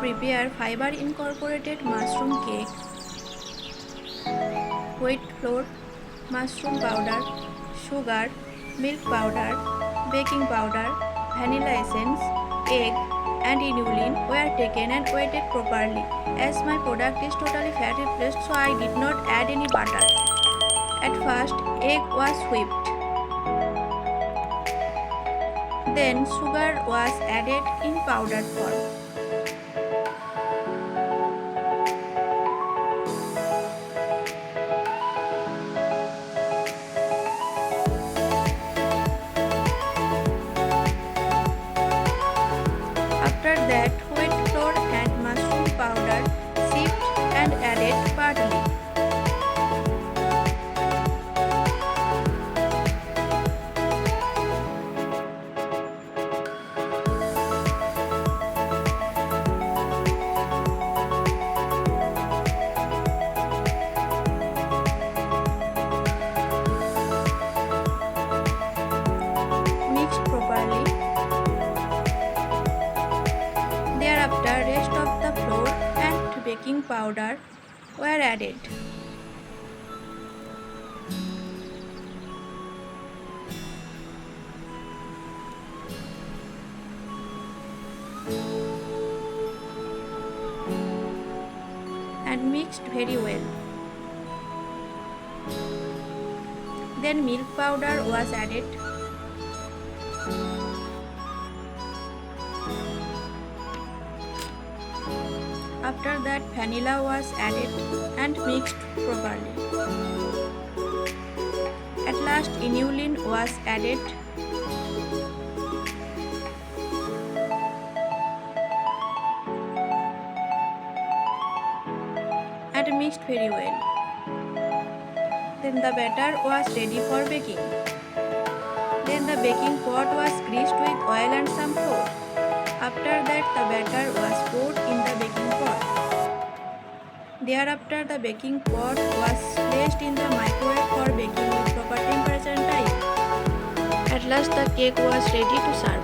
prepare fiber incorporated mushroom cake. Wheat flour, mushroom powder, sugar, milk powder, baking powder, vanilla essence, egg and inulin were taken and weighted properly. As my product is totally fat replaced, so I did not add any butter. At first, egg was whipped. Then sugar was added in powdered form. After that, wheat flour and mushroom powder sieved and added barley. Mixed properly. Thereafter, rest of the flour and baking powder were added. And mixed very well. Then milk powder was added. After that, vanilla was added and mixed properly. At last, inulin was added. And mixed very well. Then the batter was ready for baking. Then the baking pot was greased with oil and some flour. After that, the batter was poured in the baking pot. Thereafter, the baking pot was placed in the microwave for baking with proper temperature and time. At last, the cake was ready to serve.